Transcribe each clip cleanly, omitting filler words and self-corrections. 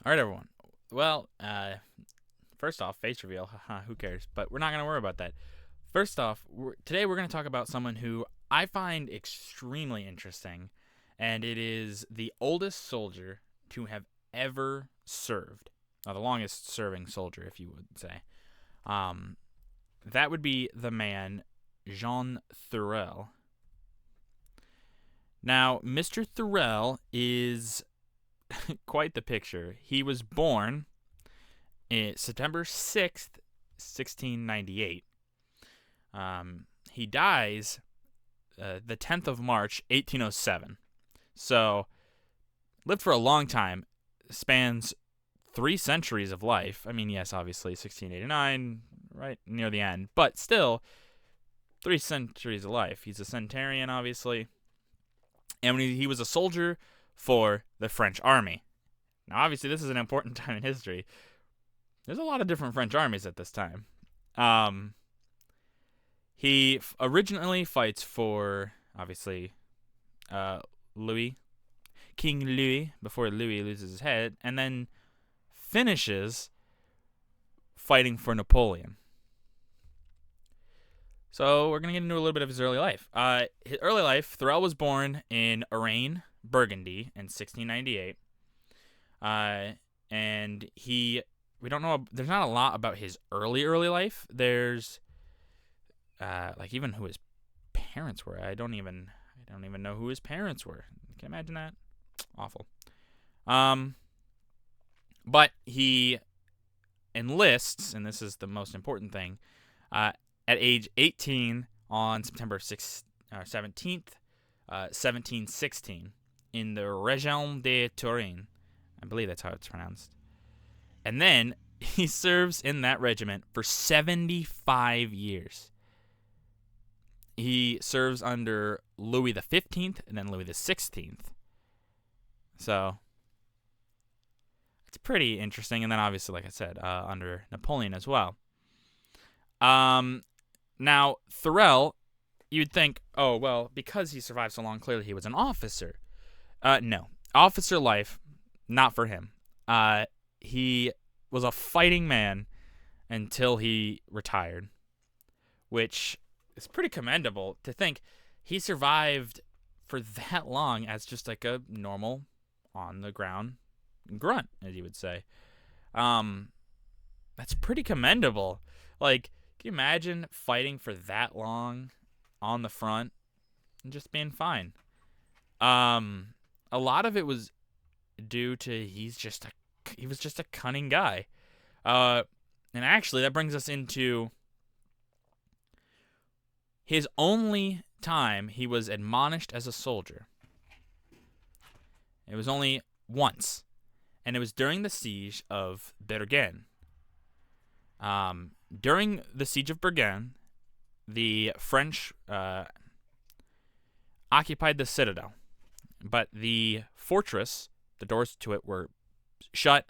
All right, everyone. Well, first off, face reveal. Haha, who cares? But we're not going to worry about that. First off, today we're going to talk about someone who I find extremely interesting, and it is the oldest soldier to have ever served. The longest serving soldier, if you would say. Um, that would be the man, Jean Thurel. Now, Mr. Thurel is quite the picture. He was born September 6th, 1698. He dies the 10th of March, 1807. So, lived for a long time, spans 3 centuries of life. I mean, yes, obviously, 1689, right near the end, but still, 3 centuries of life. He's a centurion, obviously, and when he was a soldier for the French army. Now, obviously, this is an important time in history. There's a lot of different French armies at this time. He originally fights for, obviously, Louis, King Louis, before Louis loses his head, and then finishes fighting for Napoleon. So we're going to get into a little bit of his early life. His early life, Thurel was born in Arrain, Burgundy, in 1698. And we don't know, there's not a lot about his early life. There's, even who his parents were. I don't even know who his parents were. Can you imagine that? Awful. But he enlists, and this is the most important thing, at age 18 on September 17th, 1716, in the Région de Touraine. I believe that's how it's pronounced. And then he serves in that regiment for 75 years. He serves under Louis XV and then Louis XVI. So it's pretty interesting. And then obviously, like I said, under Napoleon as well. Now, Thurel, you'd think, oh, well, because he survived so long, clearly he was an officer. No. Officer life, not for him. He was a fighting man until he retired, which is pretty commendable to think he survived for that long as just like a normal on-the-ground grunt, as you would say. That's pretty commendable. Like, can you imagine fighting for that long on the front and just being fine? A lot of it was due to he was just a cunning guy. And actually, that brings us into his only time he was admonished as a soldier. It was only once, and it was during the siege of Bergen. During the siege of Bergen, the French occupied the citadel, but the fortress, the doors to it were shut,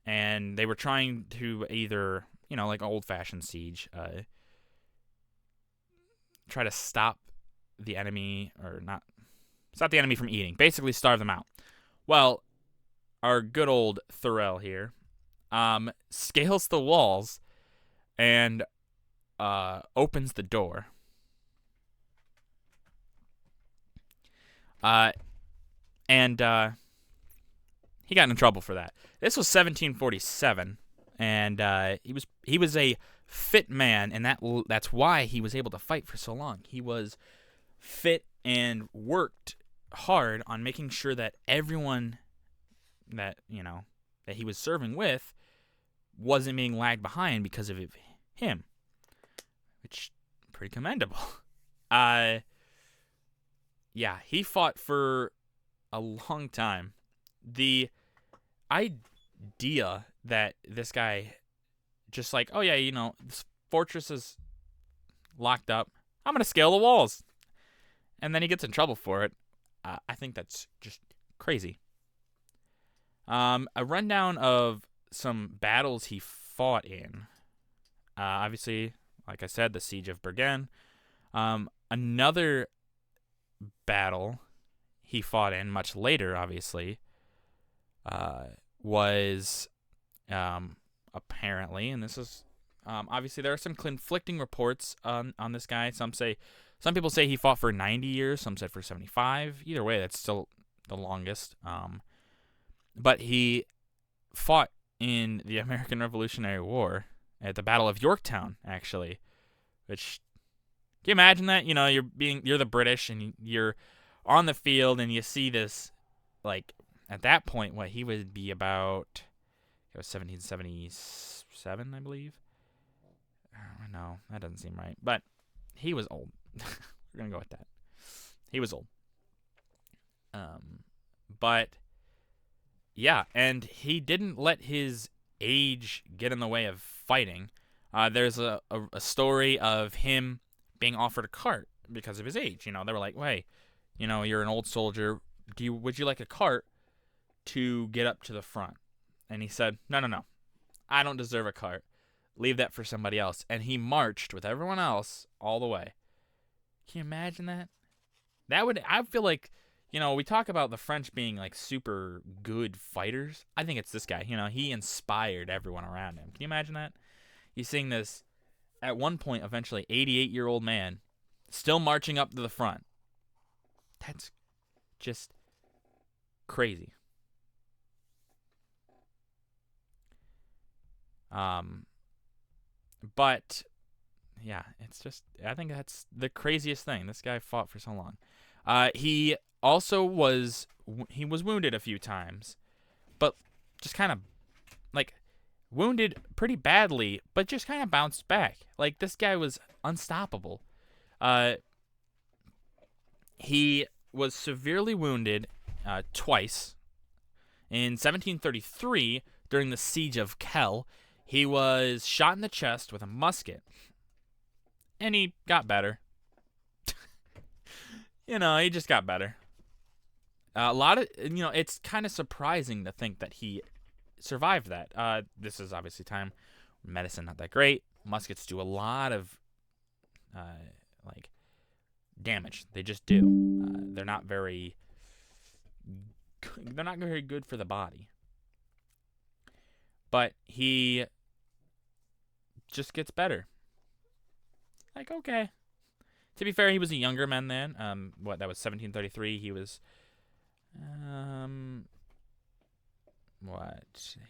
and they were trying to either, like an old-fashioned siege, try to stop the enemy, or not stop the enemy from eating, basically starve them out. Well, our good old Thurel here scales the walls and opens the door. And he got in trouble for that. This was 1747, and he was a fit man, and that's why he was able to fight for so long. He was fit and worked hard on making sure that everyone that that he was serving with wasn't being lagged behind because of him, which pretty commendable. Yeah, he fought for a long time. The idea that this guy just like, oh yeah, this fortress is locked up, I'm gonna scale the walls, and then he gets in trouble for it. I think that's just crazy. A rundown of some battles he fought in. Obviously, like I said, the Siege of Bergen. Another battle he fought in much later, obviously, was apparently, and this is obviously there are some conflicting reports on this guy. Some people say he fought for 90 years. Some said for 75. Either way, that's still the longest. But he fought in the American Revolutionary War at the Battle of Yorktown, actually. Which, can you imagine that? You're the British and you're on the field and you see this, like, at that point, what he would be about, it was 1777, I believe. No, that doesn't seem right. But he was old. We're going to go with that. He was old. But, yeah, and he didn't let his age get in the way of fighting. There's a story of him being offered a cart because of his age. They were like, hey, you're an old soldier. Would you like a cart to get up to the front? And he said, no. I don't deserve a cart. Leave that for somebody else. And he marched with everyone else all the way. Can you imagine that? I feel like, we talk about the French being like super good fighters. I think it's this guy. He inspired everyone around him. Can you imagine that? He's seeing this, at one point, eventually 88-year-old man still marching up to the front. That's just crazy. But yeah, it's just, I think that's the craziest thing. This guy fought for so long. He also was wounded a few times, but just kind of like wounded pretty badly, but just kind of bounced back. Like, this guy was unstoppable. He was severely wounded twice. In 1733, during the Siege of Kell, he was shot in the chest with a musket, and he got better. He just got better. It's kind of surprising to think that he survived that. This is obviously time when medicine not that great. Muskets do a lot of damage. They just do. They're not very good for the body. But he just gets better. Like, okay. To be fair, he was a younger man then. That was 1733. He was,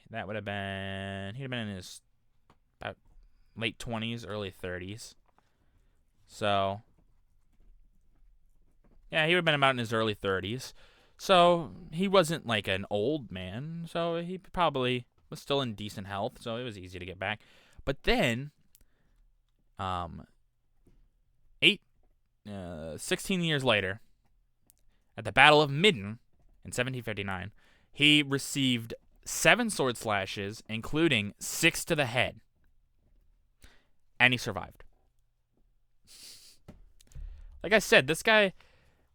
that would have been, he'd have been in his about late 20s, early 30s. So, yeah, he would have been about in his early 30s. So, he wasn't like an old man. So, he probably was still in decent health. So, it was easy to get back. But then, 16 years later, at the Battle of Midden in 1759, he received 7 sword slashes, including 6 to the head. And he survived. Like I said, this guy,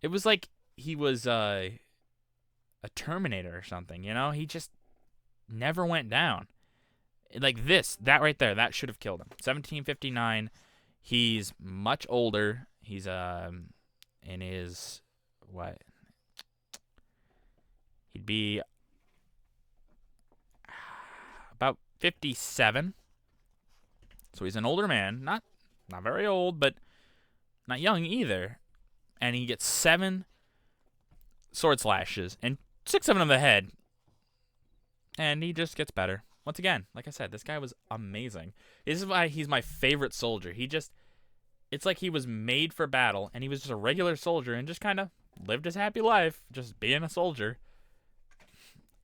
it was like he was a Terminator or something, He just never went down. Like that right there, that should have killed him. 1759, he's much older. He's in his, he'd be about 57. So he's an older man, not very old, but not young either. And he gets 7 sword slashes and 6 of them to the head. And he just gets better. Once again, like I said, this guy was amazing. This is why he's my favorite soldier. It's like he was made for battle, and he was just a regular soldier and just kind of lived his happy life, just being a soldier.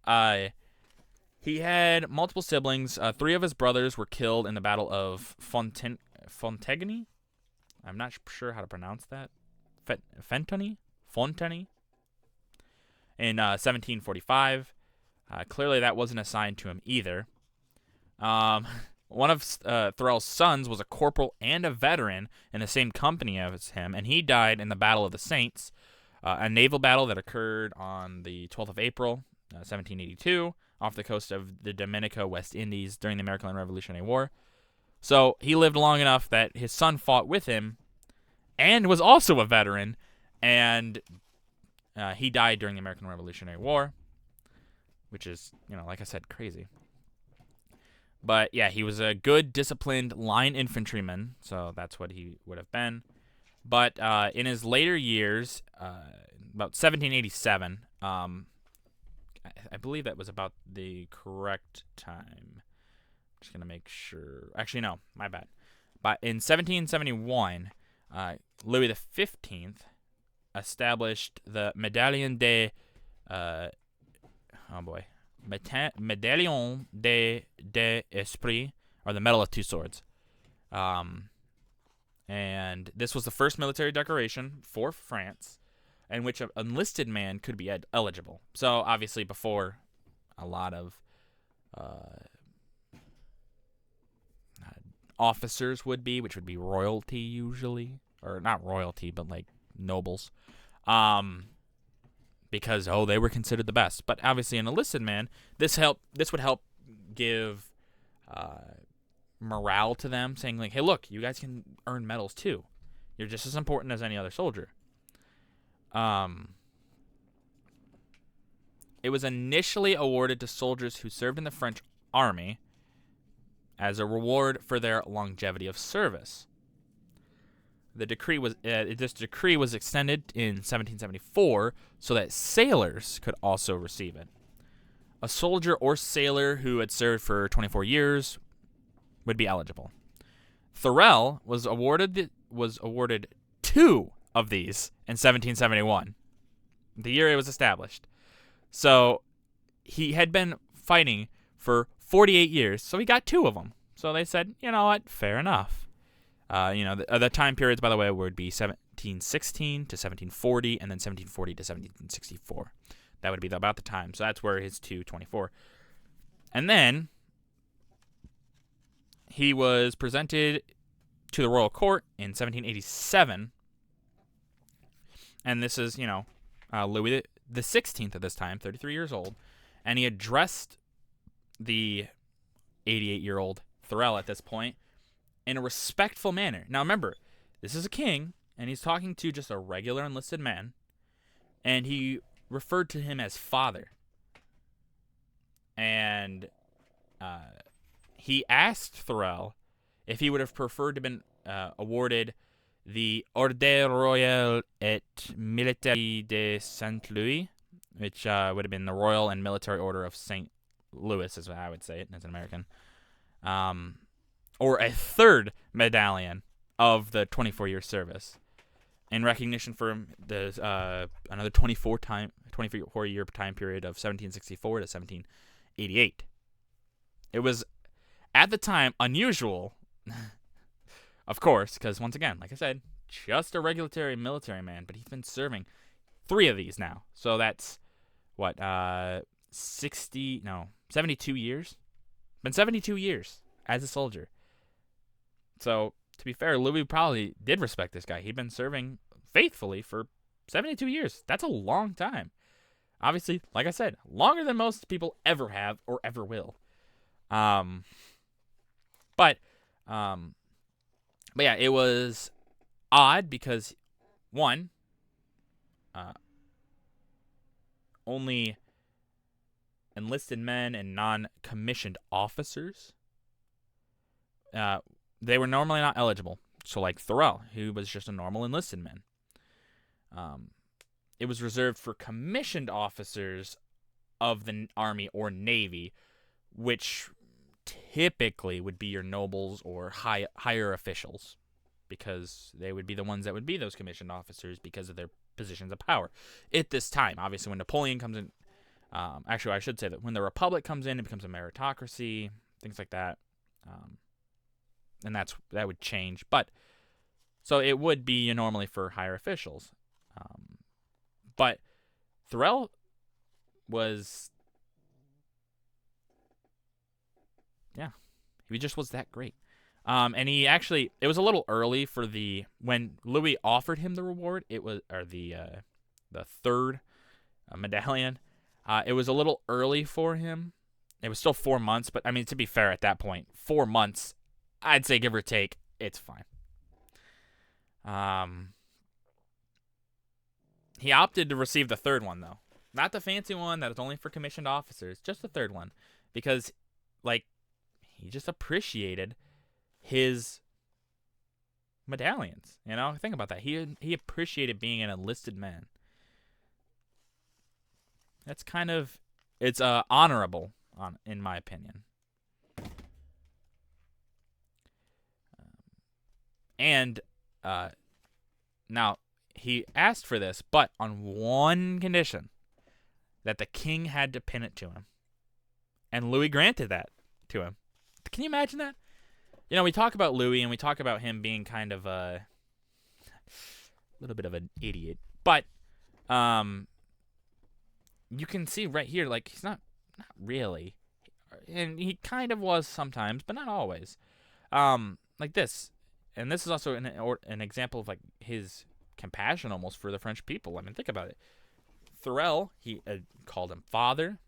He had multiple siblings. 3 of his brothers were killed in the Battle of Fontaine. I'm not sure how to pronounce that. Fontaine? In 1745. Clearly, that wasn't assigned to him either. One of Thurell's sons was a corporal and a veteran in the same company as him, and he died in the Battle of the Saints, a naval battle that occurred on the 12th of April, 1782, off the coast of the Dominica, West Indies, during the American Revolutionary War. So he lived long enough that his son fought with him and was also a veteran, and he died during the American Revolutionary War. which is, like I said, crazy. But yeah, he was a good, disciplined line infantryman, so that's what he would have been. But in his later years, about 1787, I believe that was about the correct time. I'm just going to make sure. Actually, no, my bad. But in 1771, Louis XV established the Médaillon des Médaillon des Esprits, or the Medal of Two Swords. And this was the first military decoration for France in which an enlisted man could be eligible. So, obviously, before a lot of officers would be, which would be royalty usually. Or not royalty, but like nobles. Because, they were considered the best. But obviously, an enlisted man, this would help give morale to them, saying like, hey, look, you guys can earn medals too. You're just as important as any other soldier. It was initially awarded to soldiers who served in the French army as a reward for their longevity of service. This decree was extended in 1774 so that sailors could also receive it. A soldier or sailor who had served for 24 years would be eligible. Thurell was awarded 2 of these in 1771, the year it was established. So he had been fighting for 48 years, so he got 2 of them. So they said, you know what, fair enough. The time periods, by the way, would be 1716 to 1740, and then 1740 to 1764. That would be about the time. So that's where his 224. And then he was presented to the royal court in 1787. And this is, Louis the 16th at this time, 33 years old. And he addressed the 88-year-old Thurell at this point in a respectful manner. Now remember, this is a king, and he's talking to just a regular enlisted man, and he referred to him as father. And he asked Thurell if he would have preferred to have been awarded the Ordre Royal et Militaire de Saint-Louis, which would have been the Royal and Military Order of St. Louis, is what I would say it as an American. Or a third medallion of the 24-year service in recognition for the another 24-year time period of 1764 to 1788. It was, at the time, unusual, of course, because once again, like I said, just a regular military man, but he's been serving 3 of these now. So that's, 72 years? Been 72 years as a soldier. So, to be fair, Louis probably did respect this guy. He'd been serving faithfully for 72 years. That's a long time. Obviously, like I said, longer than most people ever have or ever will. But yeah, it was odd because, one, only enlisted men and non-commissioned officers, they were normally not eligible. So like Thurell, who was just a normal enlisted man. It was reserved for commissioned officers of the Army or Navy, which typically would be your nobles or higher officials, because they would be the ones that would be those commissioned officers because of their positions of power. At this time, obviously, when Napoleon comes in, actually, I should say that when the Republic comes in, it becomes a meritocracy, things like that. And that would change. But so it would be normally for higher officials. But Thurell was, he just was that great. And he actually, it was a little early for when Louis offered him the reward, it was, or the third medallion, it was a little early for him. It was still 4 months, but I mean, to be fair, at that point, 4 months, I'd say give or take, it's fine. He opted to receive the third one, though. Not the fancy one that is only for commissioned officers, just the third one. Because, like, he just appreciated his medallions. You know, think about that. He appreciated being an enlisted man. That's kind of, it's honorable, in my opinion. And now he asked for this, but on one condition: that the king had to pin it to him. And Louis granted that to him. Can you imagine that? You know, we talk about Louis and we talk about him being kind of a little bit of an idiot, but you can see right here, like, he's not really, and he kind of was sometimes, but not always. Like this, and this is also an example of like his compassion almost for the French people. I mean, think about it. Thurel, he called him father,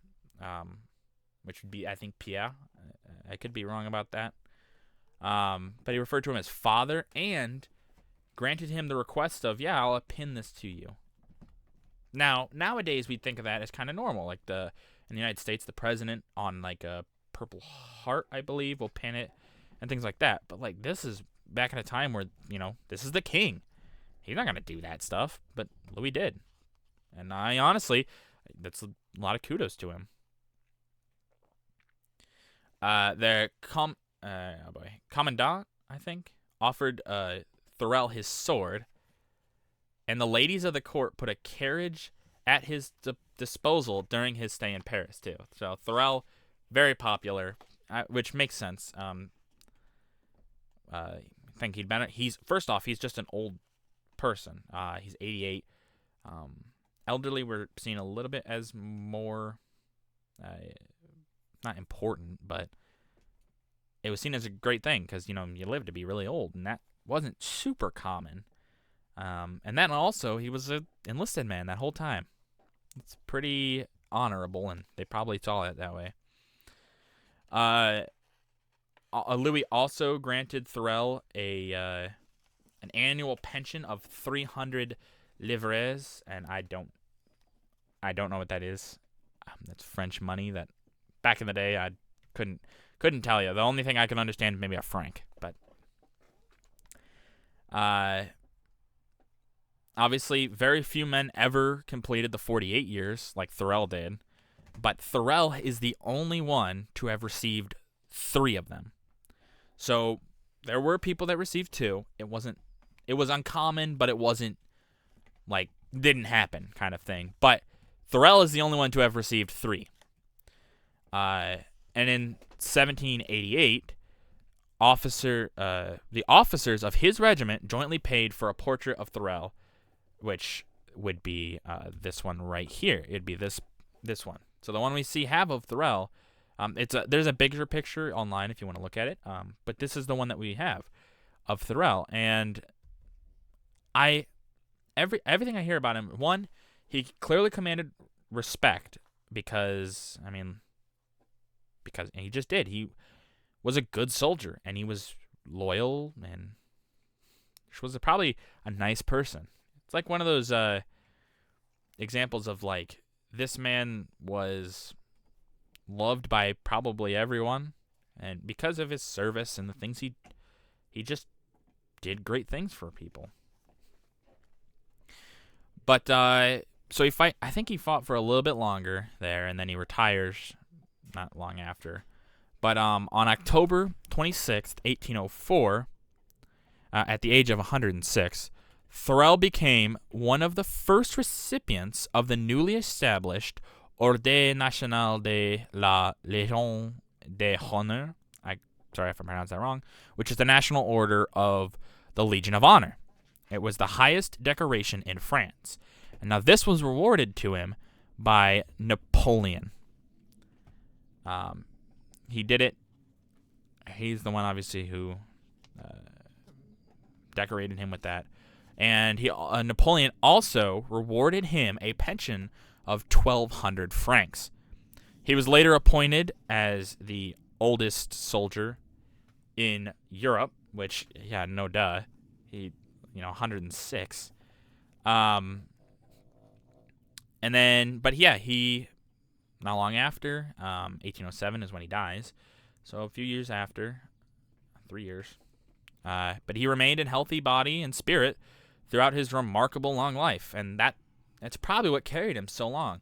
which would be, I think, Pierre. I could be wrong about that. But he referred to him as father and granted him the request of, yeah, I'll pin this to you. Now, nowadays we think of that as kind of normal. Like in the United States, the president on like a Purple Heart, I believe, will pin it and things like that. But like this is back in a time where, you know, this is the king. He's not going to do that stuff, but Louis did. And I honestly, that's a lot of kudos to him. The commandant, I think, offered Thurel his sword, and the ladies of the court put a carriage at his disposal during his stay in Paris too. So Thurel, very popular, which makes sense. I think he'd been. First off, he's just an old person. He's 88. Elderly were seen a little bit as more, not important, but it was seen as a great thing because, you know, you live to be really old, and that wasn't super common. And then also, he was an enlisted man that whole time. It's pretty honorable, and they probably saw it that way. Louis also granted Thurel an annual pension of 300 livres, and I don't know what that is. That's French money that back in the day I couldn't tell you. The only thing I can understand is maybe a franc, but obviously very few men ever completed the 48 years like Thurel did, but Thurel is the only one to have received 3 of them. So there were people that received 2. It was uncommon, but it wasn't like didn't happen kind of thing. But Thurel is the only one to have received 3. And in 1788, the officers of his regiment jointly paid for a portrait of Thurel, which would be this one right here. It'd be this one. So the one we have of Thurel, there's a bigger picture online if you want to look at it. But this is the one that we have of Thurel, and everything I hear about him, one, he clearly commanded respect because he just did. He was a good soldier, and he was loyal, and he was probably a nice person. It's like one of those examples of like this man was loved by probably everyone, and because of his service and the things he just did great things for people. But so I think he fought for a little bit longer there, and then he retires not long after. But on October 26th, 1804, at the age of 106, Thurel became one of the first recipients of the newly established Ordre National de la Légion d'Honneur. Sorry if I pronounced that wrong, which is the national order of the Legion of Honor. It was the highest decoration in France. And now this was awarded to him by Napoleon. He did it. He's the one, obviously, who decorated him with that. And Napoleon also rewarded him a pension of 1,200 francs. He was later appointed as the oldest soldier in Europe, which, yeah, no duh. 106. And then, but yeah, he not long after, 1807 is when he dies. So a few years after, 3 years. But he remained in healthy body and spirit throughout his remarkable long life, and that's probably what carried him so long.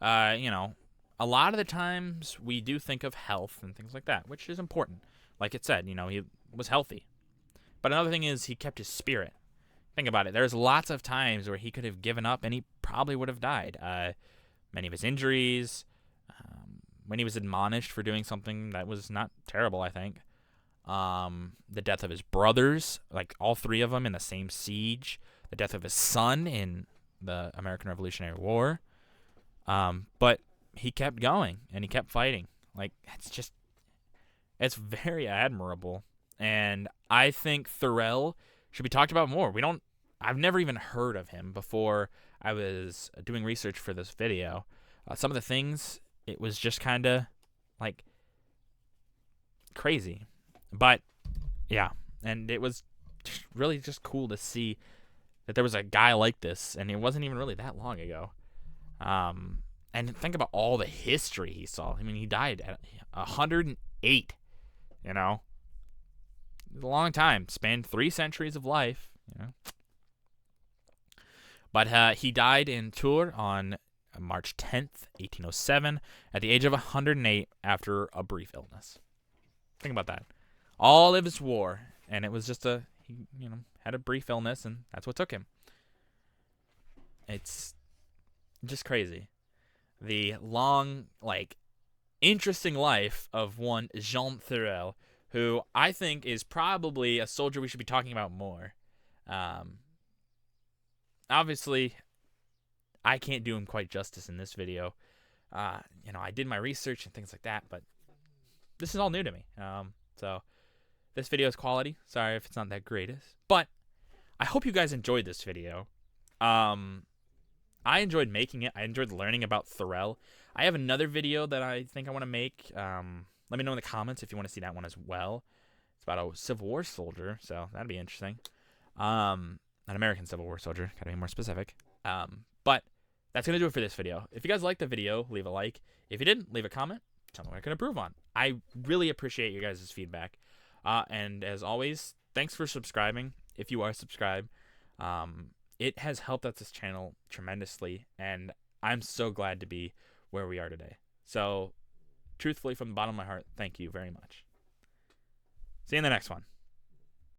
You know, a lot of the times we do think of health and things like that, which is important. Like it said, you know, he was healthy. But another thing is he kept his spirit. Think about it. There's lots of times where he could have given up and he probably would have died. Many of his injuries, when he was admonished for doing something that was not terrible, I think. The death of his brothers, like all three of them in the same siege. The death of his son in the American Revolutionary War. But he kept going and he kept fighting. Like, it's very admirable. And I think Thurell should be talked about more. I've never even heard of him before I was doing research for this video. Some of the things, it was just kind of like crazy. But yeah, and it was really just cool to see that there was a guy like this, and it wasn't even really that long ago. And think about all the history he saw. I mean, he died at 108, you know. It was a long time. Spanned 3 centuries of life, you know. But he died in Tours on March 10th, 1807, at the age of 108 after a brief illness. Think about that. All of his war, and it was just he had a brief illness, and that's what took him. It's just crazy. The long, interesting life of one Jean Thurell, who I think is probably a soldier we should be talking about more. Obviously, I can't do him quite justice in this video. I did my research and things like that, but this is all new to me. So this video is quality. Sorry if it's not that greatest, but I hope you guys enjoyed this video. I enjoyed making it. I enjoyed learning about Thurell. I have another video that I think I want to make. Let me know in the comments if you want to see that one as well. It's about a Civil War soldier, so that'd be interesting. An American Civil War soldier, gotta be more specific. But that's gonna do it for this video. If you guys liked the video, leave a like. If you didn't, leave a comment. Tell me what I can improve on. I really appreciate you guys' feedback. And as always, thanks for subscribing. If you are subscribed, it has helped out this channel tremendously, and I'm so glad to be where we are today. So, truthfully, from the bottom of my heart, thank you very much. See you in the next one.